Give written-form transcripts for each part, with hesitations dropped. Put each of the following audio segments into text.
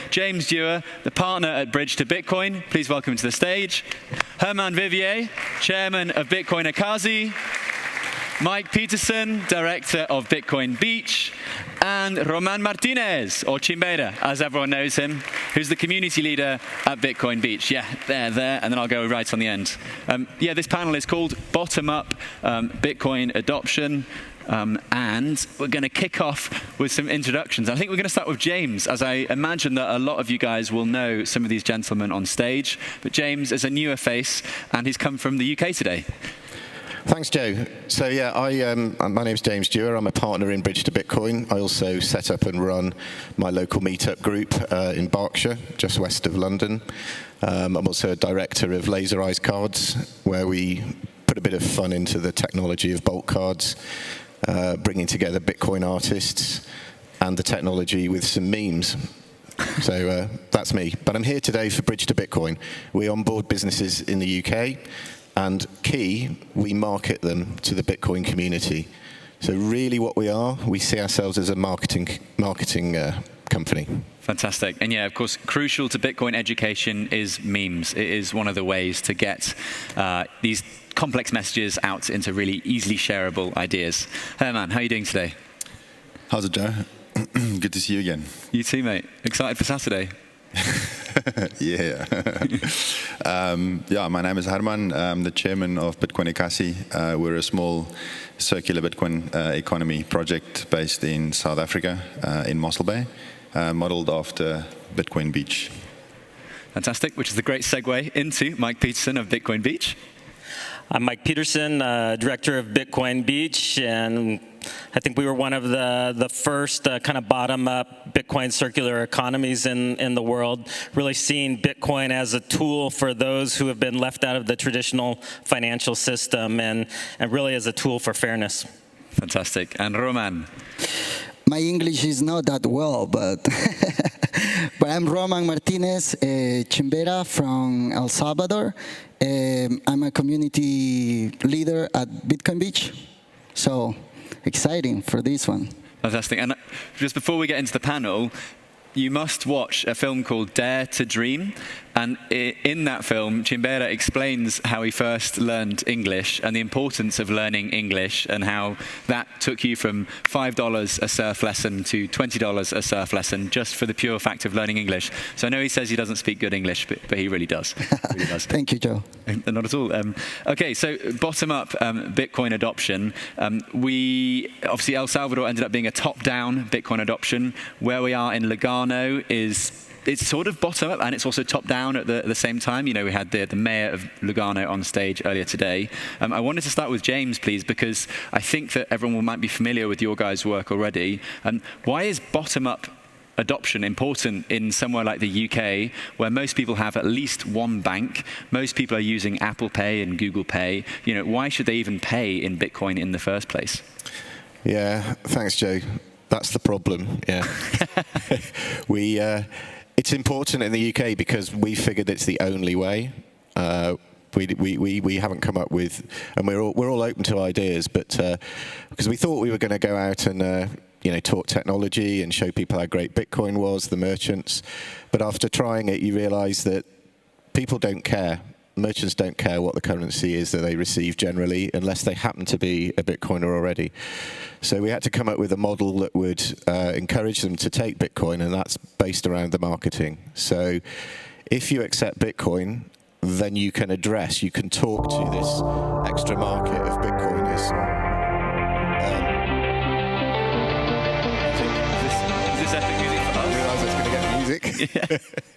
James Dewar, the partner at Bridge to Bitcoin. Please welcome him to the stage. Hermann Vivier, chairman of Bitcoin Akazi. Mike Peterson, director of Bitcoin Beach. And Hermann Martinez, or Chimbeira, as everyone knows him, who's the community leader at Bitcoin Beach. Yeah, there, and then I'll go right on the end. This panel is called Bottom Up Bitcoin Adoption. And we're going to kick off with some introductions. I think we're going to start with James, as I imagine that a lot of you guys will know some of these gentlemen on stage. But James is a newer face, and he's come from the UK today. Thanks, Joe. So my name's James Dewar. I'm a partner in Bridge to Bitcoin. I also set up and run my local meetup group in Berkshire, just west of London. I'm also a director of Laser Eyes Cards, where we put a bit of fun into the technology of bulk cards, bringing together Bitcoin artists and the technology with some memes. So that's me. But I'm here today for Bridge to Bitcoin. We onboard businesses in the UK. And key, we market them to the Bitcoin community. So really what we see ourselves as a marketing company. Fantastic. And yeah, of course, crucial to Bitcoin education is memes. It is one of the ways to get these complex messages out into really easily shareable ideas. Herman, how are you doing today? How's it, Joe? Good to see you again. You too, mate. Excited for Saturday? Yeah. My name is Hermann. I'm the chairman of Bitcoin Akazi. We're a small circular Bitcoin economy project based in South Africa, in Mossel Bay, modeled after Bitcoin Beach. Fantastic, which is a great segue into Mike Peterson of Bitcoin Beach. I'm Mike Peterson, director of Bitcoin Beach, and I think we were one of the first kind of bottom-up Bitcoin circular economies in the world, really seeing Bitcoin as a tool for those who have been left out of the traditional financial system and really as a tool for fairness. Fantastic. And Roman? My English is not that well, but but I'm Hermann Martinez, Chimbeira from El Salvador. I'm a community leader at Bitcoin Beach, so exciting for this one. Fantastic. And just before we get into the panel, you must watch a film called Dare to Dream. And in that film, Chimbeira explains how he first learned English and the importance of learning English and how that took you from $5 a surf lesson to $20 a surf lesson just for the pure fact of learning English. So I know he says he doesn't speak good English, but he really does. Really does. Thank you, Joe. Not at all. Okay, so bottom-up Bitcoin adoption. Obviously, El Salvador ended up being a top-down Bitcoin adoption. Where we are in Lugano it's sort of bottom-up, and it's also top-down at the same time. You know, we had the mayor of Lugano on stage earlier today. I wanted to start with James, please, because I think that everyone might be familiar with your guys' work already. Why is bottom-up adoption important in somewhere like the UK, where most people have at least one bank? Most people are using Apple Pay and Google Pay. You know, why should they even pay in Bitcoin in the first place? Yeah, thanks, Joe. That's the problem, yeah. It's important in the UK because we figured it's the only way. We haven't come up with, and we're all open to ideas, but because we thought we were going to go out and talk technology and show people how great Bitcoin was, the merchants. But after trying it, you realise that people don't care. Merchants don't care what the currency is that they receive generally, unless they happen to be a Bitcoiner already. So we had to come up with a model that would encourage them to take Bitcoin, and that's based around the marketing. So if you accept Bitcoin, then you can talk to this extra market of Bitcoiners. Is this epic music for us? I realised I was going to get music.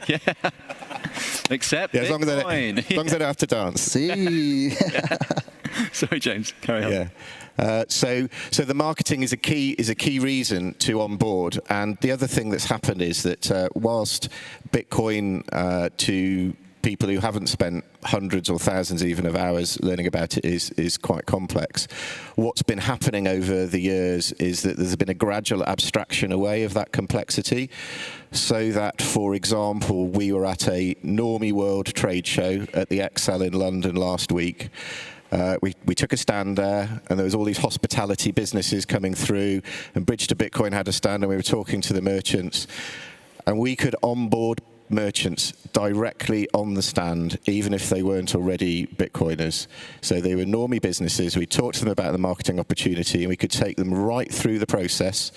Yeah. Except as long as I don't have to dance. See. Sorry, James. Carry on. Yeah. So the marketing is a key reason to onboard. And the other thing that's happened is that whilst Bitcoin to people who haven't spent hundreds or thousands even of hours learning about it is quite complex. What's been happening over the years is that there's been a gradual abstraction away of that complexity, so that, for example, we were at a Normie World trade show at the Excel in London last week. We took a stand there, and there was all these hospitality businesses coming through, and Bridge to Bitcoin had a stand, and we were talking to the merchants. and we could onboard merchants directly on the stand, even if they weren't already Bitcoiners. So they were normie businesses. We talked to them about the marketing opportunity, and we could take them right through the process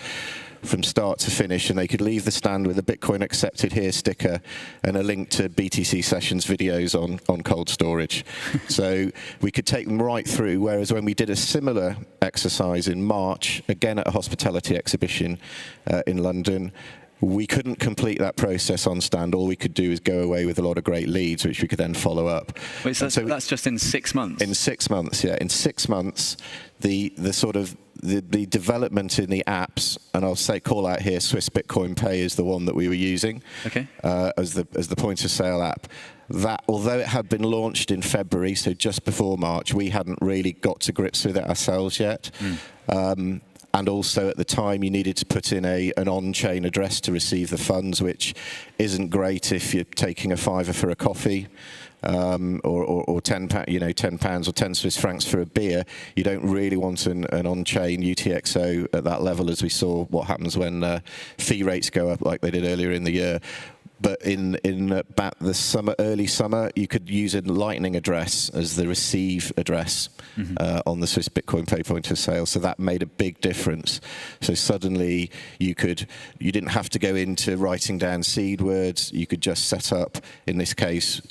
from start to finish, and they could leave the stand with a Bitcoin accepted here sticker and a link to BTC Sessions videos on cold storage. So we could take them right through, whereas when we did a similar exercise in March, again at a hospitality exhibition in London, we couldn't complete that process on stand. All we could do is go away with a lot of great leads, which we could then follow up. Wait, so that's just in 6 months? In 6 months, yeah. In 6 months, the sort of the development in the apps, and I'll call out here Swiss Bitcoin Pay is the one that we were using, okay, as the point of sale app. That, although it had been launched in February, so just before March, we hadn't really got to grips with it ourselves yet. And also at the time, you needed to put in an on-chain address to receive the funds, which isn't great if you're taking a fiver for a coffee, or £10 or 10 Swiss francs for a beer. You don't really want an on-chain UTXO at that level, as we saw what happens when fee rates go up like they did earlier in the year. But in about the early summer, you could use a Lightning address as the receive address on the Swiss Bitcoin Pay point of sale. So that made a big difference. So suddenly you didn't have to go into writing down seed words. You could just set up, in this case,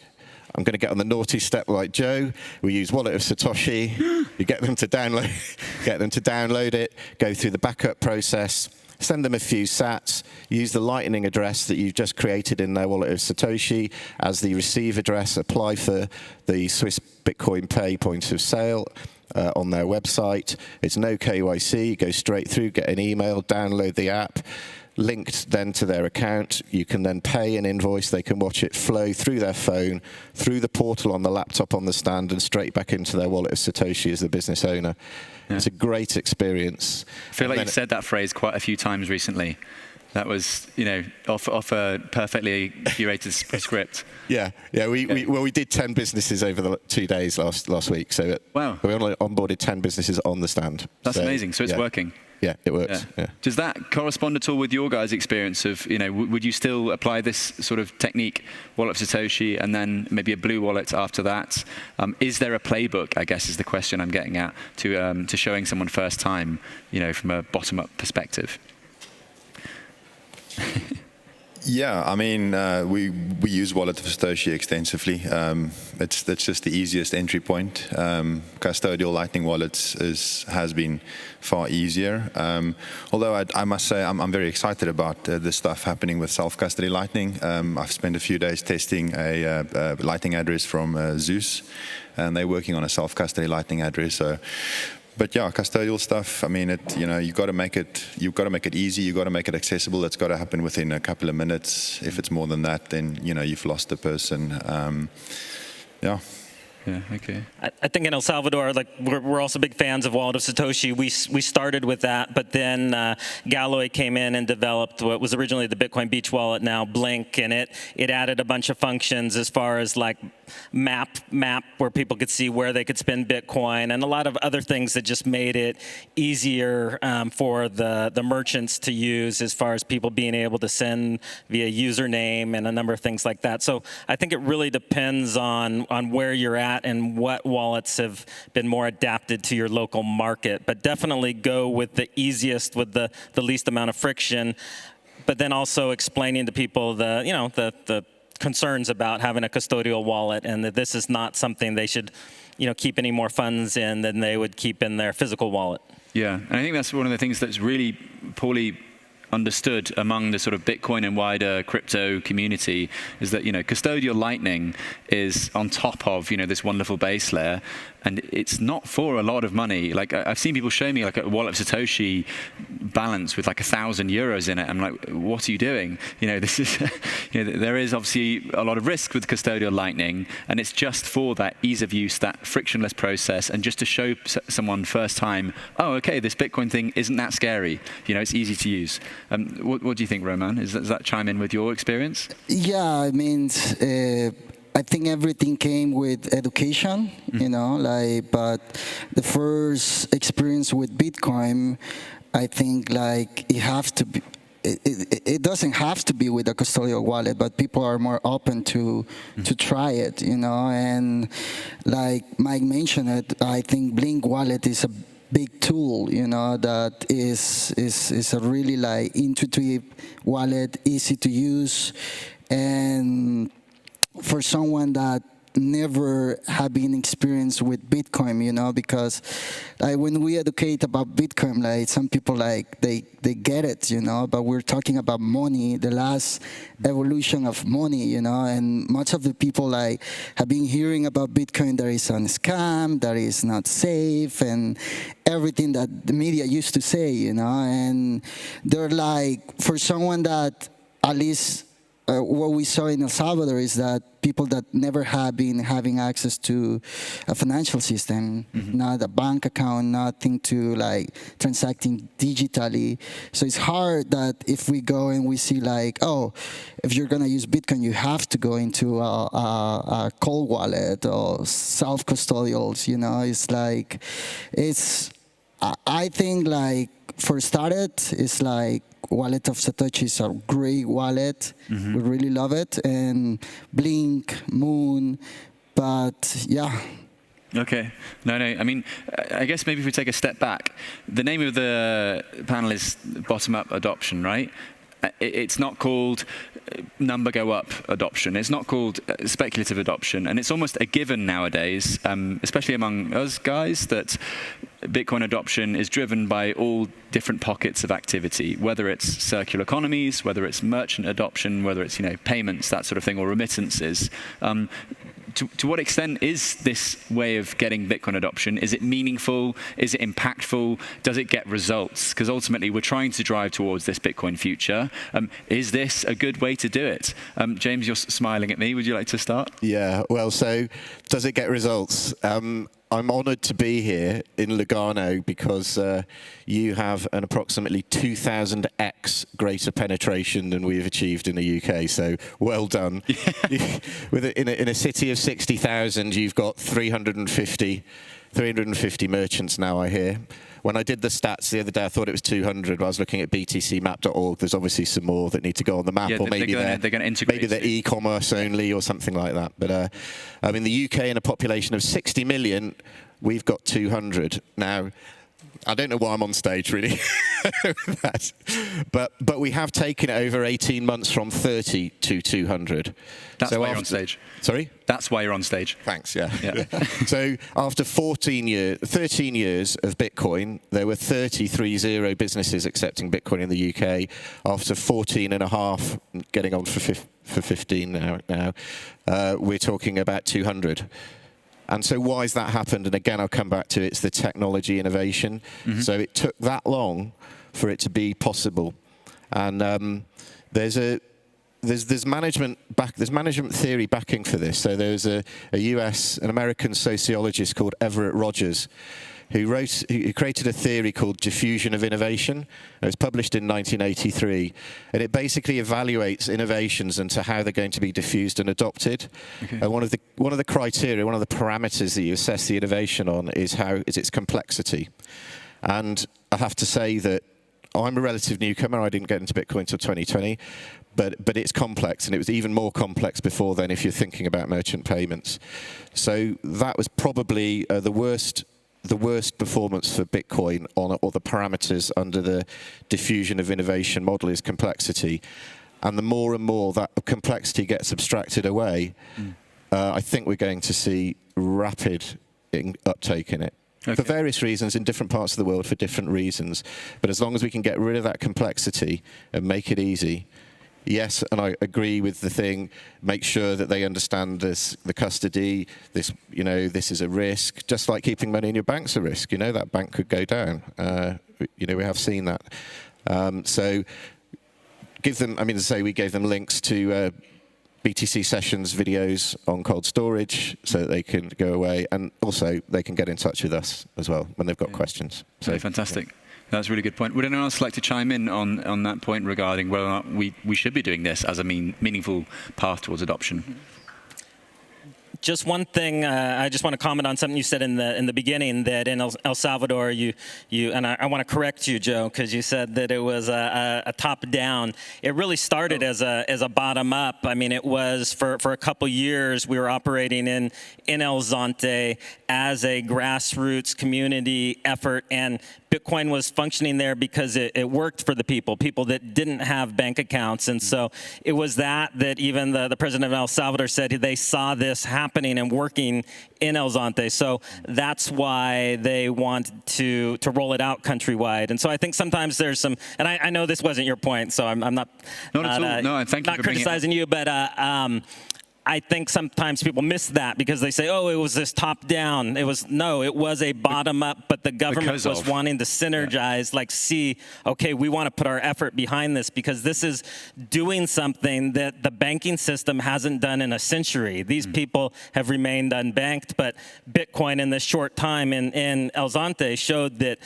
I'm going to get on the naughty step like Joe. We use Wallet of Satoshi. You get them to download it, go through the backup process, send them a few sats, use the Lightning address that you've just created in their Wallet of Satoshi as the receive address, apply for the Swiss Bitcoin Pay point of sale on their website. It's no KYC, you go straight through, get an email, download the app, linked then to their account. You can then pay an invoice. They can watch it flow through their phone, through the portal on the laptop on the stand, and straight back into their Wallet of Satoshi as the business owner. Yeah. It's a great experience. I feel like you've said that phrase quite a few times recently. That was, off a perfectly curated script. Yeah. We did 10 businesses over the 2 days last week. So wow. We only onboarded 10 businesses on the stand. That's amazing. So it's working. Yeah, it works. Yeah. Does that correspond at all with your guys' experience of, would you still apply this sort of technique, Wallet of Satoshi, and then maybe a blue wallet after that? Is there a playbook, I guess is the question I'm getting at, to showing someone first time, from a bottom-up perspective? Yeah, I mean, we use Wallet of Satoshi extensively. That's just the easiest entry point. Custodial Lightning wallets has been far easier. Although I must say I'm very excited about the stuff happening with self-custody Lightning. I've spent a few days testing a Lightning address from Zeus, and they're working on a self-custody Lightning address. So. But yeah, custodial stuff. I mean, you've got to make it easy. You've got to make it accessible. It's got to happen within a couple of minutes. If it's more than that, then you've lost the person. Yeah. Yeah. Okay. I think in El Salvador, we're also big fans of Wallet of Satoshi. We started with that, but then Galloy came in and developed what was originally the Bitcoin Beach wallet, now Blink, and it added a bunch of functions as far as map where people could see where they could spend Bitcoin, and a lot of other things that just made it easier for the merchants to use, as far as people being able to send via username and a number of things like that. So I think it really depends on where you're at and what wallets have been more adapted to your local market. But definitely go with the easiest, with the least amount of friction, but then also explaining to people the concerns about having a custodial wallet, and that this is not something they should keep any more funds in than they would keep in their physical wallet. Yeah, and I think that's one of the things that's really poorly understood among the sort of Bitcoin and wider crypto community, is that custodial Lightning is on top of this wonderful base layer, and it's not for a lot of money. I've seen people show me a Wallet of Satoshi balance with 1,000 euros in it. I'm like, what are you doing? This is there is obviously a lot of risk with custodial Lightning, and it's just for that ease of use, that frictionless process, and just to show someone first time, oh, okay, this Bitcoin thing isn't that scary. It's easy to use. What do you think, Roman? Does that chime in with your experience? Yeah, I mean, I think everything came with education, but the first experience with Bitcoin, I think it it doesn't have to be with a custodial wallet, but people are more open to try it, you know. And like Mike mentioned it, I think Blink Wallet is a big tool, you know, that is a really like intuitive wallet, easy to use, and for someone that never have been experienced with Bitcoin, you know, because like when we educate about Bitcoin, like some people like they get it, you know, but we're talking about money, the last evolution of money, you know, and much of the people like have been hearing about Bitcoin, that is a scam, that is not safe, and everything that the media used to say, you know, and they're like, for someone that at least what we saw in El Salvador is that people that never have been having access to a financial system, not a bank account, nothing to like transacting digitally. So it's hard that if we go and we see like, oh, if you're gonna use Bitcoin, you have to go into a cold wallet or self-custodials, you know, it's like, I think like for started, it's like, Wallet of Satoshi is a great wallet. We really love it. And Blink, Moon, but yeah. Okay. No. I mean, I guess maybe if we take a step back, the name of the panel is bottom-up adoption, right? It's not called number go up adoption. It's not called speculative adoption. And it's almost a given nowadays, especially among us guys, that Bitcoin adoption is driven by all different pockets of activity, whether it's circular economies, whether it's merchant adoption, whether it's, you know, payments, that sort of thing, or remittances. To what extent is this way of getting Bitcoin adoption, is it meaningful? Is it impactful? Does it get results? Because ultimately we're trying to drive towards this Bitcoin future. Is this a good way to do it? James, you're smiling at me. Would you like to start? Yeah, well, so does it get results? I'm honoured to be here in Lugano because you have an approximately 2,000x greater penetration than we've achieved in the UK. So well done. In a city of 60,000, you've got 350 merchants now, I hear. When I did the stats the other day, I thought it was 200. I was looking at btcmap.org. There's obviously some more that need to go on the map, or maybe they're going to integrate. Maybe they're e-commerce only or something like that. But in the UK, in a population of 60 million, we've got 200 now. I don't know why I'm on stage, really. but we have taken it over 18 months from 30 to 200. That's why you're on stage. Sorry? That's why you're on stage. Thanks, yeah. So after 13 years of Bitcoin, there were 30 businesses accepting Bitcoin in the UK. After 14 and a half, getting on for 15 now, we're talking about 200. And so why has that happened? And again, I'll come back to it's the technology innovation. So it took that long for it to be possible. And there's management theory backing for this. So there's an American sociologist called Everett Rogers who created a theory called diffusion of innovation. It was published in 1983, and it basically evaluates innovations into how they're going to be diffused and adopted. And one of the criteria, one of the parameters that you assess the innovation on is its complexity. And I have to say that I'm a relative newcomer. I didn't get into Bitcoin until 2020, but it's complex, and it was even more complex before then if you're thinking about merchant payments. So that was probably the worst performance for Bitcoin or the parameters under the diffusion of innovation model is complexity. And the more and more that complexity gets abstracted away, I think we're going to see rapid uptake in it. For various reasons in different parts of the world for different reasons. But as long as we can get rid of that complexity and make it easy, yes, and I agree with the thing, make sure that they understand the custody, this is a risk, just like keeping money in your bank's a risk. That bank could go down. We have seen that. So give them, as I say, we gave them links to BTC sessions videos on cold storage so that they can go away, and also they can get in touch with us as well when they've got questions. So fantastic. Yeah. That's a really good point. Would anyone else like to chime in on that point regarding whether or not we should be doing this as a meaningful path towards adoption? Just one thing, I just want to comment on something you said in the beginning, that in El Salvador, you and I want to correct you, Joe, because you said that it was a top-down. It really started as a bottom-up. I mean, it was for a couple years we were operating in El Zonte as a grassroots community effort, and Bitcoin was functioning there because it worked for the people that didn't have bank accounts. And so it was that even the president of El Salvador said they saw this happening and working in El Zonte. So that's why they want to roll it out countrywide. And so I think sometimes there's some, and I know this wasn't your point, so I'm not at all. No, thank you not for criticizing you, but I think sometimes people miss that because they say, oh, it was this top-down. It was a bottom-up, but the government was wanting to synergize, okay, we want to put our effort behind this because this is doing something that the banking system hasn't done in a century. These people have remained unbanked, but Bitcoin in this short time in El Zonte showed that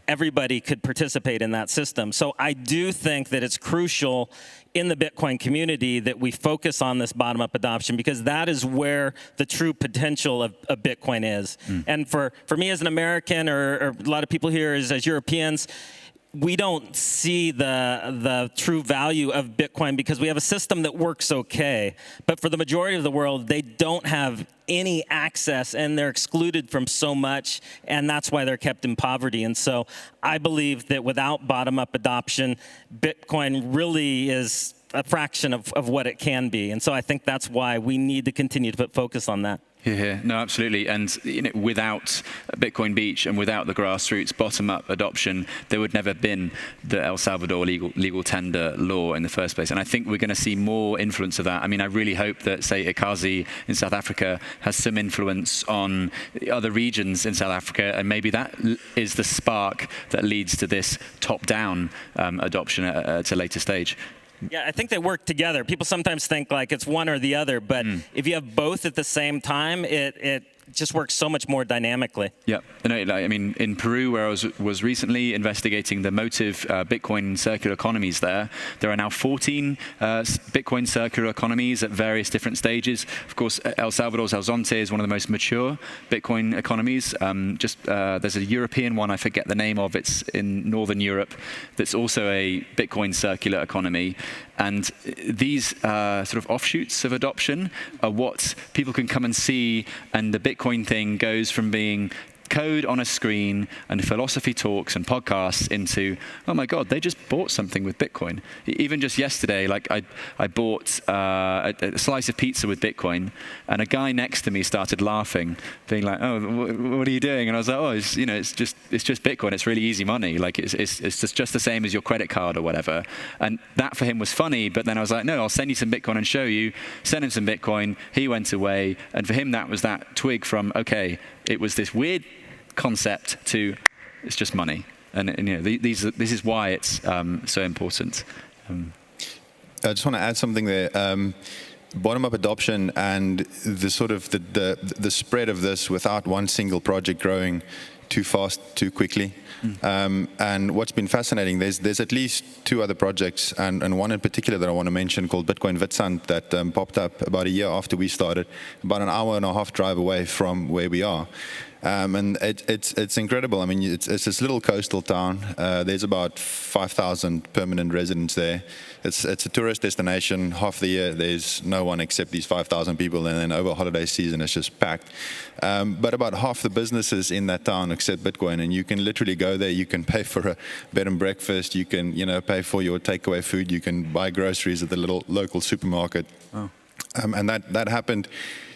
everybody could participate in that system. So I do think that it's crucial in the Bitcoin community that we focus on this bottom-up adoption because that is where the true potential of Bitcoin is. And for me as an American or a lot of people here as Europeans, we don't see the true value of Bitcoin because we have a system that works okay. But for the majority of the world, they don't have any access and they're excluded from so much, and that's why they're kept in poverty. And so I believe that without bottom-up adoption, Bitcoin really is a fraction of what it can be. And so I think that's why we need to continue to put focus on that. Yeah, no, absolutely. And without Bitcoin Beach and without the grassroots bottom-up adoption, there would never have been the El Salvador legal tender law in the first place. And I think we're going to see more influence of that. I mean, I really hope that, say, Ikazi in South Africa has some influence on other regions in South Africa, and maybe that is the spark that leads to this top-down adoption at a later stage. Yeah, I think they work together. People sometimes think like it's one or the other, but if you have both at the same time, it just works so much more dynamically. Yeah, I mean, in Peru, where I was recently investigating the motive Bitcoin circular economies there are now 14 Bitcoin circular economies at various different stages. Of course, El Salvador's El Zonte is one of the most mature Bitcoin economies. There's a European one, I forget the name of, it's in Northern Europe, that's also a Bitcoin circular economy. And these sort of offshoots of adoption are what people can come and see, and the Bitcoin thing goes from being code on a screen and philosophy talks and podcasts into, oh my God, they just bought something with Bitcoin. Even just yesterday, like I bought a slice of pizza with Bitcoin, and a guy next to me started laughing, being like, oh, what are you doing? And I was like, oh, it's just Bitcoin. It's really easy money. Like it's just the same as your credit card or whatever. And that for him was funny, but then I was like, no, I'll send you some Bitcoin and show you. Send him some Bitcoin. He went away, and for him that was that twig from, okay, it was this weird concept to it's just money, and this is why it's so important. I just want to add something there. Bottom-up adoption and the sort of the spread of this without one single project growing too fast, too quickly. And what's been fascinating, there's at least two other projects, and one in particular that I want to mention called Bitcoin Witsand that popped up about a year after we started, about an hour and a half drive away from where we are. And it's incredible. I mean, it's this little coastal town. There's about 5,000 permanent residents there. It's a tourist destination. Half the year there's no one except these 5,000 people, and then over holiday season it's just packed. But about half the businesses in that town accept Bitcoin, and you can literally go there. You can pay for a bed and breakfast. You can pay for your takeaway food. You can buy groceries at the little local supermarket. Oh. And that happened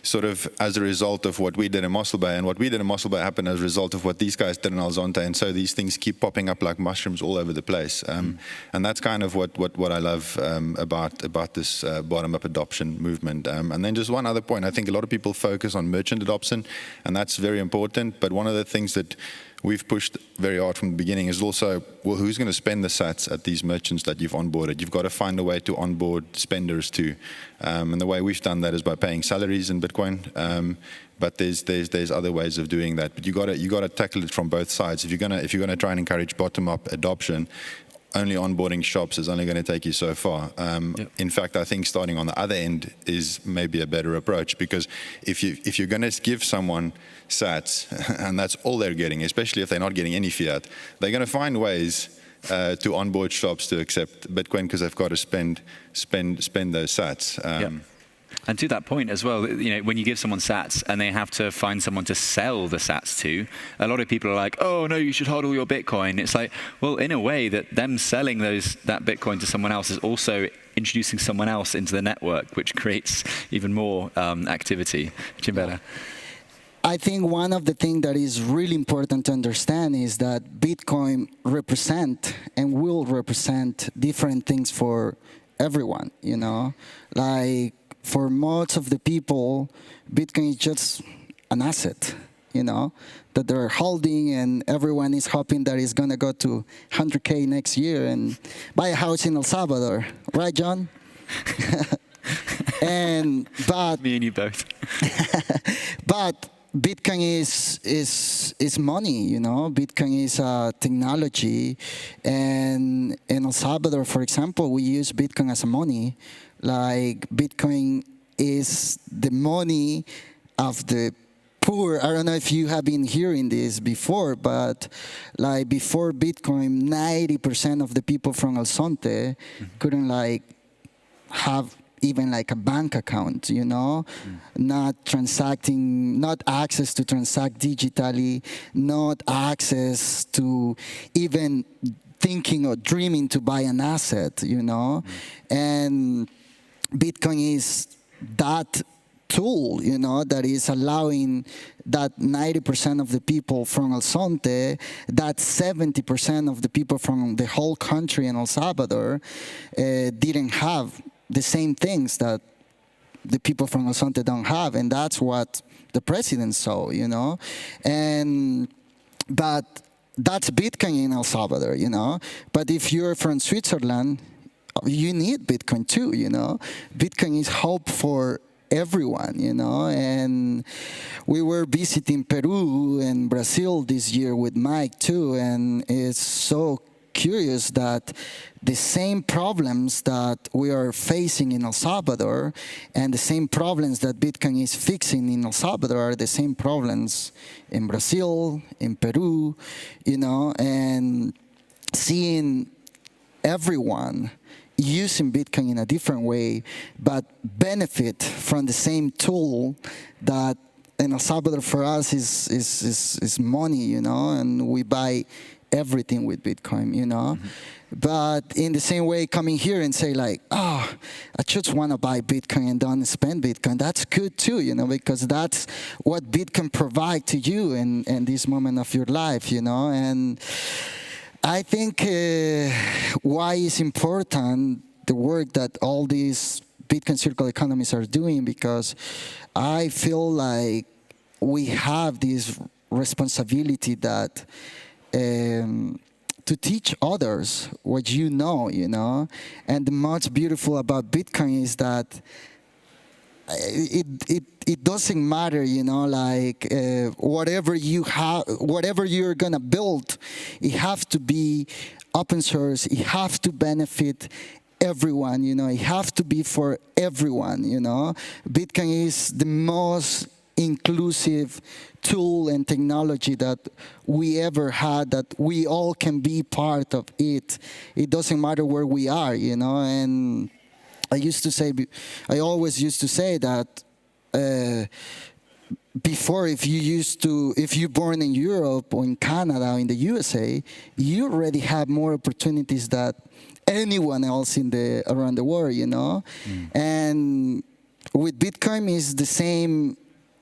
sort of as a result of what we did in Mossel Bay, and what we did in Mossel Bay happened as a result of what these guys did in El Zonte, and so these things keep popping up like mushrooms all over the place. And that's kind of what I love about this bottom-up adoption movement. And then just one other point, I think a lot of people focus on merchant adoption, and that's very important, but one of the things that we've pushed very hard from the beginning is also, well, who's going to spend the sats at these merchants that you've onboarded? You've got to find a way to onboard spenders too. And the way we've done that is by paying salaries in Bitcoin. But there's other ways of doing that. But you got to tackle it from both sides. If you're gonna try and encourage bottom-up adoption, only onboarding shops is only going to take you so far. In fact, I think starting on the other end is maybe a better approach, because if you're going to give someone sats and that's all they're getting, especially if they're not getting any fiat, they're going to find ways to onboard shops to accept Bitcoin, because they've got to spend those sats. And to that point as well, you know, when you give someone sats and they have to find someone to sell the sats to, a lot of people are like, oh no, you should hold all your Bitcoin. It's like, well, in a way that them selling that Bitcoin to someone else is also introducing someone else into the network, which creates even more activity. Chimbera. I think one of the things that is really important to understand is that Bitcoin represent and will represent different things for everyone, you know? Like, for most of the people, Bitcoin is just an asset, you know, that they're holding, and everyone is hoping that it's going to go to 100K next year and buy a house in El Salvador. Right, John? But Me and you both. But Bitcoin is money, you know. Bitcoin is technology, and in El Salvador, for example, we use Bitcoin as a money. Like, Bitcoin is the money of the poor. I don't know if you have been hearing this before, but like before Bitcoin, 90% of the people from El Sonte couldn't like have even like a bank account, you know, not transacting, not access to transact digitally, not access to even thinking or dreaming to buy an asset, you know. And Bitcoin is that tool, you know, that is allowing that 90% of the people from El Sonte, that 70% of the people from the whole country in El Salvador didn't have the same things that the people from El Sonte don't have. And that's what the president saw, you know. But that's Bitcoin in El Salvador, you know. But if you're from Switzerland, you need Bitcoin too, you know. Bitcoin is hope for everyone, you know. And we were visiting Peru and Brazil this year with Mike too, and it's so curious that the same problems that we are facing in El Salvador and the same problems that Bitcoin is fixing in El Salvador are the same problems in Brazil, in Peru, you know. And seeing everyone using Bitcoin in a different way, but benefit from the same tool that in El Salvador for us is money, you know, and we buy everything with Bitcoin, you know. But in the same way, coming here and say like, oh, I just want to buy Bitcoin and don't spend Bitcoin, that's good too, you know, because that's what Bitcoin provide to you in this moment of your life, you know. And I think why it's important, the work that all these Bitcoin circular economies are doing, because I feel like we have this responsibility that to teach others what you know. And the most beautiful about Bitcoin is that it doesn't matter, you know, like whatever you have, whatever you're gonna build, it have to be open source. It have to benefit everyone, you know. It have to be for everyone, you know. Bitcoin is the most inclusive tool and technology that we ever had, that we all can be part of it. It doesn't matter where we are, you know. And I always used to say that before, if you're born in Europe or in Canada or in the USA, you already have more opportunities than anyone else around the world, you know. And with Bitcoin is the same,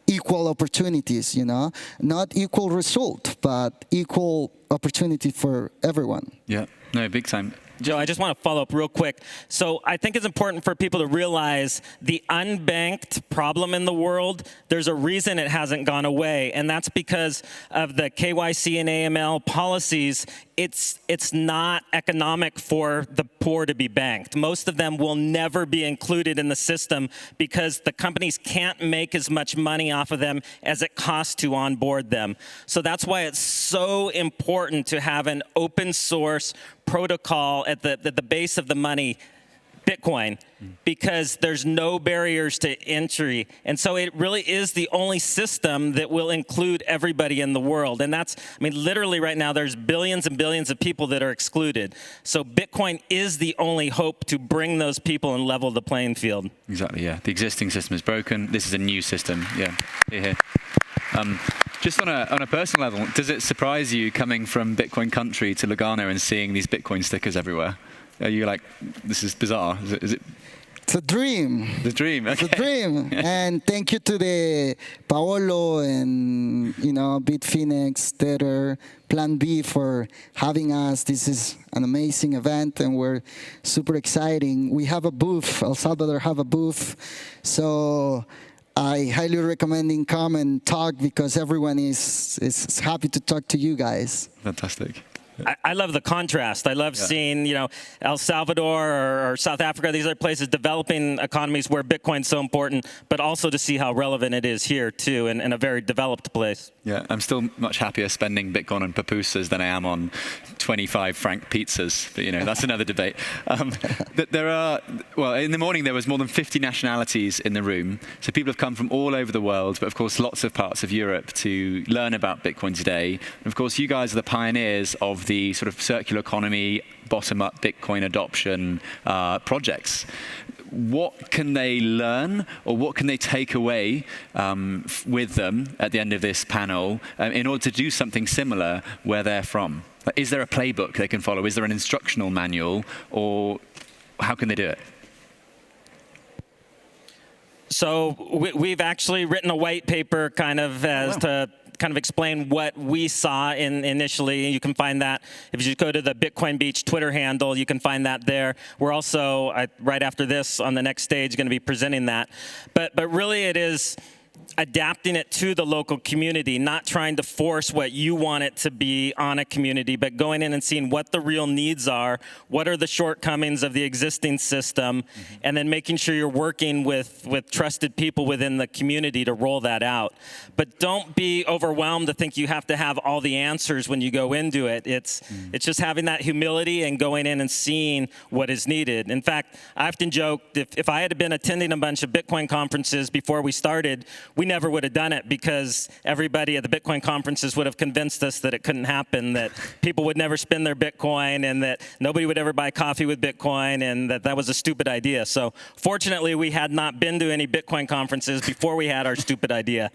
equal opportunities, you know, not equal result, but equal opportunity for everyone. Yeah, no, big time. Joe, I just want to follow up real quick. So I think it's important for people to realize the unbanked problem in the world, there's a reason it hasn't gone away, and that's because of the KYC and AML policies. It's not economic for the poor to be banked. Most of them will never be included in the system because the companies can't make as much money off of them as it costs to onboard them. So that's why it's so important to have an open source protocol at the base of the money, Bitcoin, because there's no barriers to entry. And so it really is the only system that will include everybody in the world. And that's, I mean, literally right now there's billions and billions of people that are excluded. So Bitcoin is the only hope to bring those people and level the playing field. Exactly, yeah. The existing system is broken. This is a new system, yeah. Here. Just on a personal level, does it surprise you coming from Bitcoin country to Lugano and seeing these Bitcoin stickers everywhere? Are you like, this is bizarre? Is it? It's a dream. The dream, okay. It's a dream. And thank you to the Paolo and, Bitfinex, Tether, Plan B for having us. This is an amazing event and we're super exciting. We have a booth, El Salvador have a booth. So I highly recommend come and talk because everyone is happy to talk to you guys. Fantastic. I love the contrast. I love seeing, El Salvador or South Africa, these other places, developing economies where Bitcoin's so important, but also to see how relevant it is here, too, in a very developed place. Yeah, I'm still much happier spending Bitcoin on pupusas than I am on 25 franc pizzas. But, that's another debate. There are, well, in the morning there was more than 50 nationalities in the room. So people have come from all over the world, but of course lots of parts of Europe to learn about Bitcoin today. And of course you guys are the pioneers of the sort of circular economy, bottom-up Bitcoin adoption projects. What can they learn or what can they take away with them at the end of this panel in order to do something similar where they're from? Like, is there a playbook they can follow? Is there an instructional manual, or how can they do it? So we've actually written a white paper kind of to kind of explain what we saw initially. You can find that if you go to the Bitcoin Beach Twitter handle, you can find that there. We're also, right after this, on the next stage, going to be presenting that. But really it is adapting it to the local community, not trying to force what you want it to be on a community, but going in and seeing what the real needs are, what are the shortcomings of the existing system, and then making sure you're working with trusted people within the community to roll that out. But don't be overwhelmed to think you have to have all the answers when you go into it. It's just having that humility and going in and seeing what is needed. In fact, I often joke, if I had been attending a bunch of Bitcoin conferences before we started, we never would have done it because everybody at the Bitcoin conferences would have convinced us that it couldn't happen, that people would never spend their Bitcoin, and that nobody would ever buy coffee with Bitcoin, and that was a stupid idea. So fortunately, we had not been to any Bitcoin conferences before we had our stupid idea.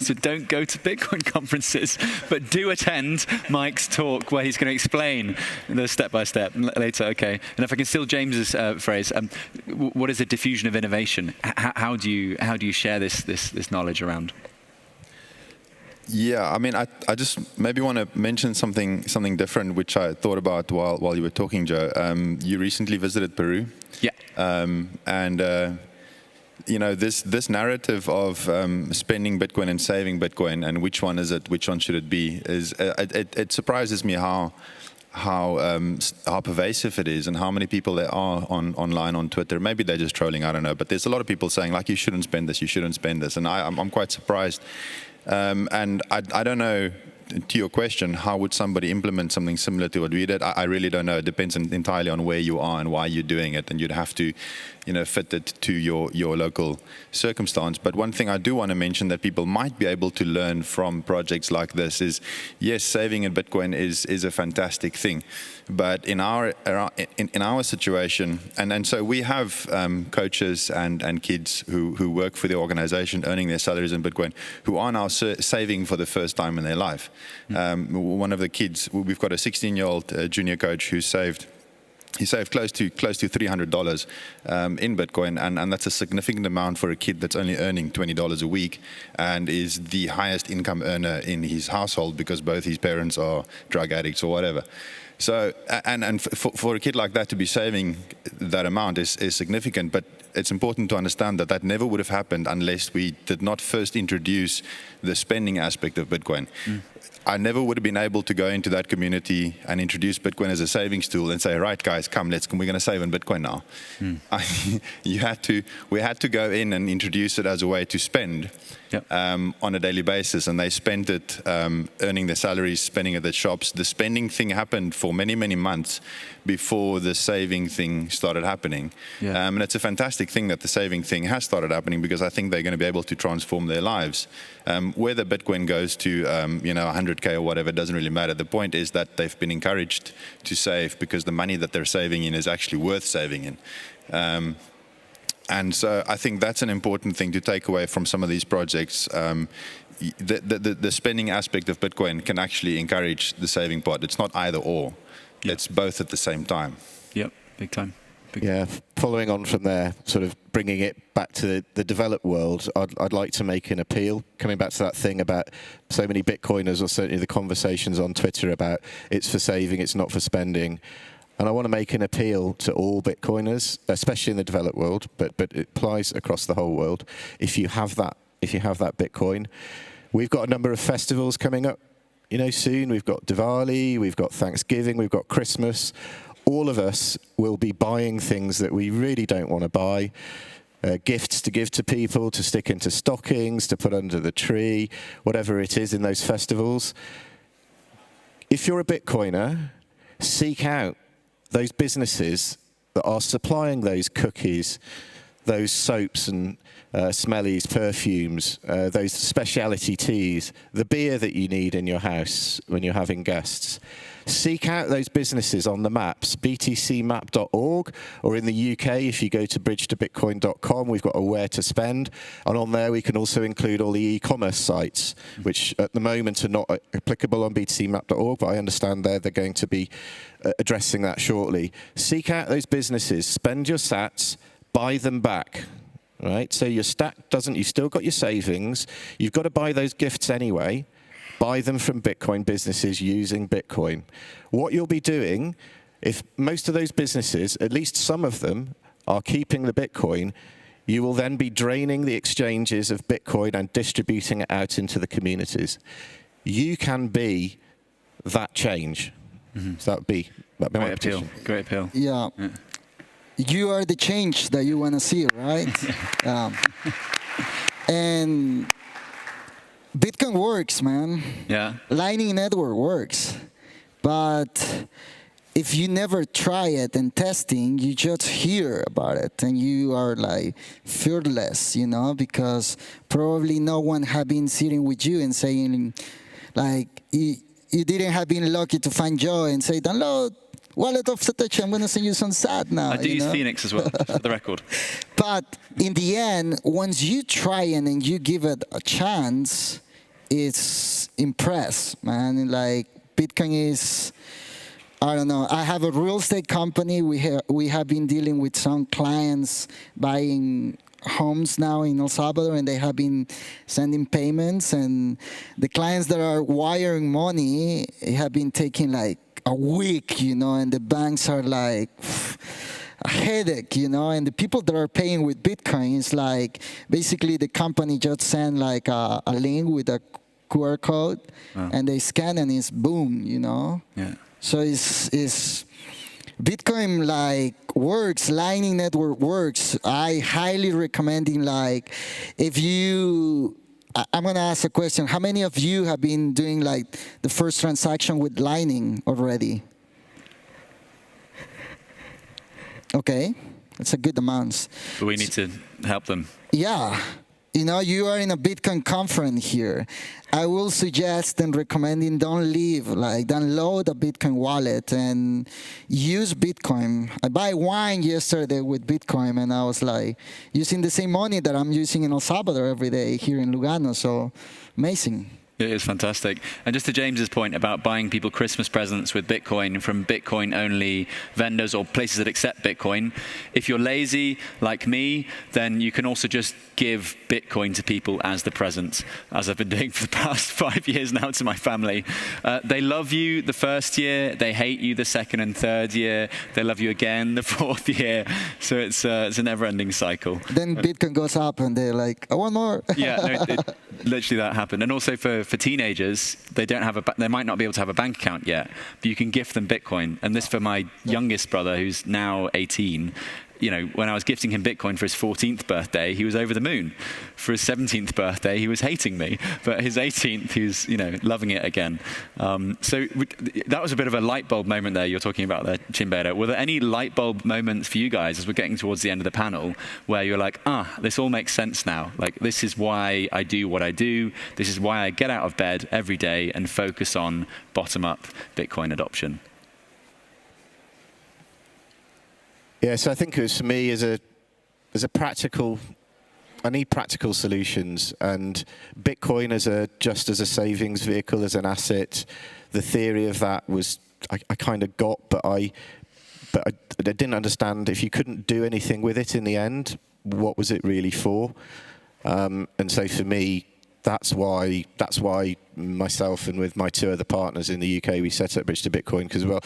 So don't go to Bitcoin conferences, but do attend Mike's talk where he's going to explain the step-by-step later. Okay. And if I can steal James's phrase, what is a diffusion of innovation? How do you share this knowledge around? Yeah, I mean, I just maybe want to mention something different, which I thought about while you were talking, Joe. You recently visited Peru. Yeah. This narrative of spending Bitcoin and saving Bitcoin, and which one is it, which one should it be, is it surprises me how pervasive it is and how many people there are online on Twitter. Maybe they're just trolling, I don't know. But there's a lot of people saying, like, you shouldn't spend this, you shouldn't spend this. And I'm quite surprised. And I don't know, to your question, how would somebody implement something similar to what we did? I really don't know. It depends entirely on where you are and why you're doing it. And you'd have to, fit it to your local circumstance. But one thing I do want to mention that people might be able to learn from projects like this is, yes, saving in Bitcoin is a fantastic thing. But in our situation, and so we have coaches and kids who work for the organization, earning their salaries in Bitcoin, who are now saving for the first time in their life. One of the kids, we've got a 16-year-old junior coach who saved close to $300 in Bitcoin, and that's a significant amount for a kid that's only earning $20 a week and is the highest income earner in his household because both his parents are drug addicts or whatever. So, and for a kid like that to be saving that amount is significant, but it's important to understand that never would have happened unless we did not first introduce the spending aspect of Bitcoin. I never would have been able to go into that community and introduce Bitcoin as a savings tool and say, right, guys, come, we're going to save in Bitcoin now. We had to go in and introduce it as a way to spend on a daily basis. And they spent it earning their salaries, spending at the shops. The spending thing happened for many, many months before the saving thing started happening. And it's a fantastic thing that the saving thing has started happening, because I think they're going to be able to transform their lives. Whether Bitcoin goes to 100K or whatever, it doesn't really matter. The point is that they've been encouraged to save because the money that they're saving in is actually worth saving in. And so I think that's an important thing to take away from some of these projects. The spending aspect of Bitcoin can actually encourage the saving part. It's not either or. It's both at the same time. Yep, big time. Following on from there, sort of bringing it back to the developed world, I'd like to make an appeal, coming back to that thing about so many Bitcoiners, or certainly the conversations on Twitter about it's for saving, it's not for spending. And I want to make an appeal to all Bitcoiners, especially in the developed world, but it applies across the whole world. If you have that Bitcoin, we've got a number of festivals coming up, soon. We've got Diwali, we've got Thanksgiving, we've got Christmas. All of us will be buying things that we really don't want to buy, gifts to give to people, to stick into stockings, to put under the tree, whatever it is in those festivals. If you're a Bitcoiner, seek out those businesses that are supplying those cookies, those soaps and smellies, perfumes, those specialty teas, the beer that you need in your house when you're having guests. Seek out those businesses on the maps, btcmap.org, or in the UK, if you go to bridgetobitcoin.com, we've got a where to spend. And on there, we can also include all the e-commerce sites, which at the moment are not applicable on btcmap.org, but I understand they're going to be addressing that shortly. Seek out those businesses, spend your sats, buy them back. Right? So your stat doesn't, you've still got your savings, you've got to buy those gifts anyway. Buy them from Bitcoin businesses using Bitcoin. What you'll be doing, if most of those businesses, at least some of them, are keeping the Bitcoin, you will then be draining the exchanges of Bitcoin and distributing it out into the communities. You can be that change. So that would be my appeal. Great appeal. Yeah. You are the change that you want to see, right? And Bitcoin works, man. Yeah. Lightning Network works. But if you never try it and testing, you just hear about it and you are like fearless, because probably no one have been sitting with you and saying, like, you didn't have been lucky to find Joe and say, download wallet of Satoshi, I'm going to send you some SAT now. I do use Phoenix as well, for the record. But in the end, once you try it and you give it a chance, it's impressed, man. Like, Bitcoin is, I don't know. I have a real estate company. We have been dealing with some clients buying homes now in El Salvador, and they have been sending payments. And the clients that are wiring money have been taking like a week, and the banks are like a headache, and the people that are paying with Bitcoin is like basically the company just send like a link with a QR code and they scan and it's boom, Yeah. So it's Bitcoin like works, Lightning Network works. I highly recommending, like, if you, I'm gonna ask a question. How many of you have been doing like the first transaction with Lightning already? Okay, that's a good amount. But we need to help them. Yeah. You are in a Bitcoin conference here. I will suggest and recommending download a Bitcoin wallet and use Bitcoin. I buy wine yesterday with Bitcoin, and I was like using the same money that I'm using in El Salvador every day here in Lugano. So amazing. It is fantastic. And just to James's point about buying people Christmas presents with Bitcoin from Bitcoin-only vendors or places that accept Bitcoin, if you're lazy like me, then you can also just give Bitcoin to people as the present, as I've been doing for the past 5 years now to my family. They love you the first year, they hate you the second and third year, they love you again the fourth year. So it's a never-ending cycle. Then Bitcoin goes up and they're like, I want more. Yeah, no, literally that happened. And also for for teenagers, they might not be able to have a bank account yet, but you can gift them Bitcoin. And this for my youngest brother, who's now 18. When I was gifting him Bitcoin for his 14th birthday, he was over the moon. For his 17th birthday, he was hating me. But his 18th, he was, loving it again. So that was a bit of a light bulb moment there you're talking about there, Chimbera. Were there any light bulb moments for you guys as we're getting towards the end of the panel where you're like, this all makes sense now. Like, this is why I do what I do. This is why I get out of bed every day and focus on bottom-up Bitcoin adoption. Yeah, so I think it was for me as a practical, I need practical solutions, and Bitcoin just as a savings vehicle, as an asset, the theory of that was I kind of got, but I didn't understand if you couldn't do anything with it in the end, what was it really for? And so for me, that's why myself and with my two other partners in the UK, we set up Bridge to Bitcoin, because, well,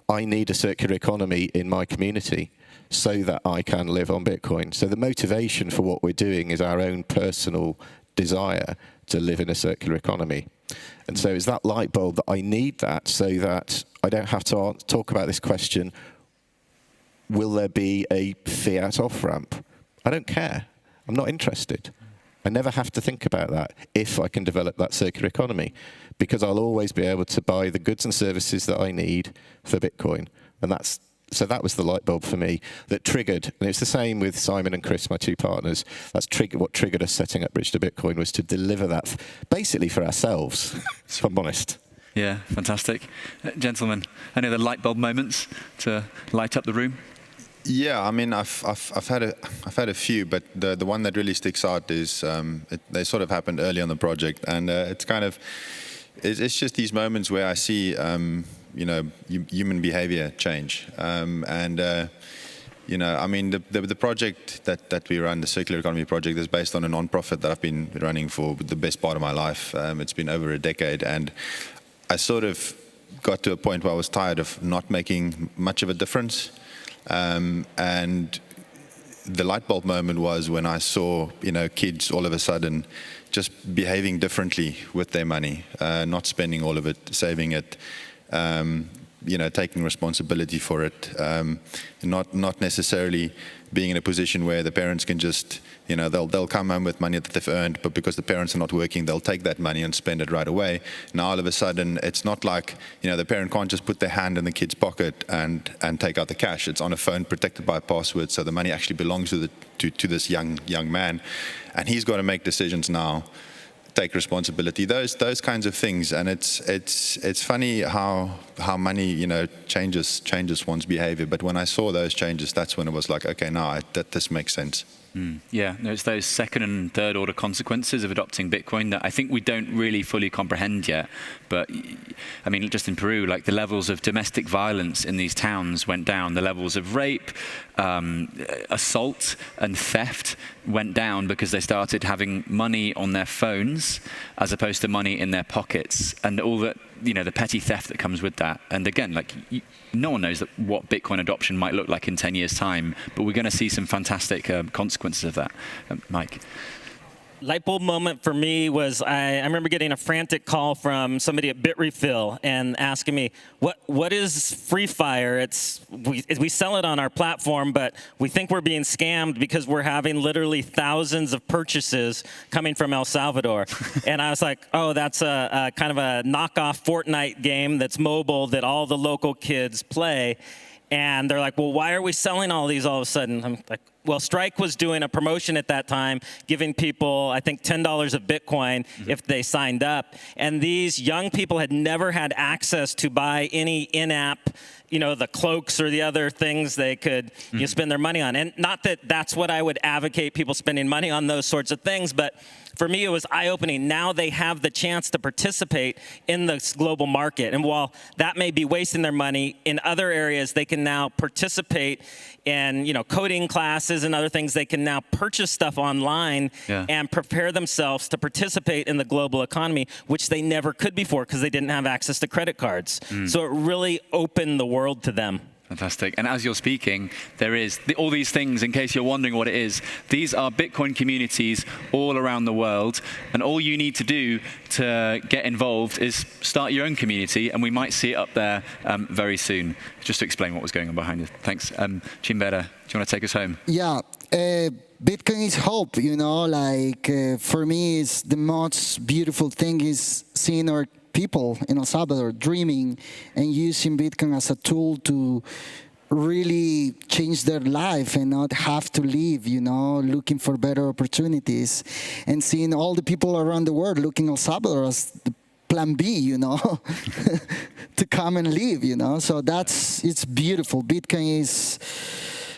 I need a circular economy in my community so that I can live on Bitcoin. So the motivation for what we're doing is our own personal desire to live in a circular economy. And so it's that light bulb that I need that so that I don't have to talk about this question, will there be a fiat off-ramp? I don't care. I'm not interested. I never have to think about that if I can develop that circular economy, because I'll always be able to buy the goods and services that I need for Bitcoin. And so that was the light bulb for me that triggered, and it's the same with Simon and Chris, my two partners. What triggered us setting up Bridge to Bitcoin was to deliver that basically for ourselves, if I'm honest. Yeah, fantastic. Gentlemen, any other light bulb moments to light up the room? Yeah, I mean, I've had a few, but the one that really sticks out is they sort of happened early on the project, and it's just these moments where I see human behavior change, I mean, the project that we run, the Circular Economy Project, is based on a non-profit that I've been running for the best part of my life. It's been over a decade, and I sort of got to a point where I was tired of not making much of a difference. And the light bulb moment was when I saw, kids all of a sudden just behaving differently with their money, not spending all of it, saving it, taking responsibility for it, not necessarily being in a position where the parents can just, they'll come home with money that they've earned, but because the parents are not working, they'll take that money and spend it right away. Now all of a sudden, it's not like, the parent can't just put their hand in the kid's pocket and take out the cash. It's on a phone protected by a password, so the money actually belongs to this young man, and he's got to make decisions now, take responsibility, those kinds of things. And it's funny how money changes one's behavior. But when I saw those changes, that's when it was like, okay, now this makes sense. Yeah, it's those second and third order consequences of adopting Bitcoin that I think we don't really fully comprehend yet. But I mean, just in Peru, like the levels of domestic violence in these towns went down. The levels of rape, assault and theft went down because they started having money on their phones as opposed to money in their pockets, and all that, the petty theft that comes with that. And again, no one knows what Bitcoin adoption might look like in 10 years' time, but we're going to see some fantastic consequences of that. Mike? Light bulb moment for me was I remember getting a frantic call from somebody at Bitrefill and asking me, what is Free Fire? We sell it on our platform, but we think we're being scammed because we're having literally thousands of purchases coming from El Salvador. And I was like, oh, that's a kind of a knockoff Fortnite game that's mobile that all the local kids play. And they're like, well, why are we selling all these all of a sudden? I'm like, well, Strike was doing a promotion at that time, giving people, I think, $10 of Bitcoin if they signed up. And these young people had never had access to buy any in-app, the cloaks or the other things they could spend their money on. And not that that's what I would advocate, people spending money on those sorts of things, but for me, it was eye-opening. Now they have the chance to participate in this global market. And while that may be wasting their money, in other areas, they can now participate in, coding classes and other things. They can now purchase stuff online and prepare themselves to participate in the global economy, which they never could before because they didn't have access to credit cards. So it really opened the world to them. Fantastic. And as you're speaking, there is all these things, in case you're wondering what it is, these are Bitcoin communities all around the world. And all you need to do to get involved is start your own community, and we might see it up there very soon. Just to explain what was going on behind it. Thanks. Chimbera, do you want to take us home? Yeah. Bitcoin is hope, you know, like for me, it's the most beautiful thing is seeing our people in El Salvador dreaming and using Bitcoin as a tool to really change their life and not have to leave, you know, looking for better opportunities, and seeing all the people around the world looking El Salvador as the plan B, you know, to come and live, you know. So it's beautiful. Bitcoin is...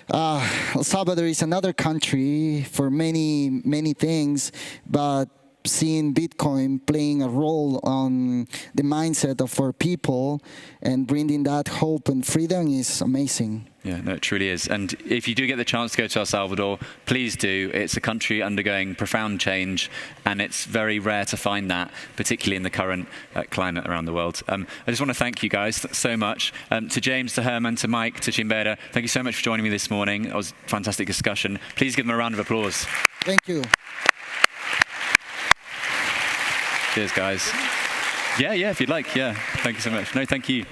El Salvador is another country for many, many things, but seeing Bitcoin playing a role on the mindset of our people and bringing that hope and freedom is amazing. Yeah, no, it truly is. And if you do get the chance to go to El Salvador, please do. It's a country undergoing profound change, and it's very rare to find that, particularly in the current climate around the world. I just want to thank you guys so much. To James, to Hermann, to Mike, to Chimbera, thank you so much for joining me this morning. It was a fantastic discussion. Please give them a round of applause. Thank you. Cheers, guys. Yeah, if you'd like. Yeah, thank you so much. No, thank you.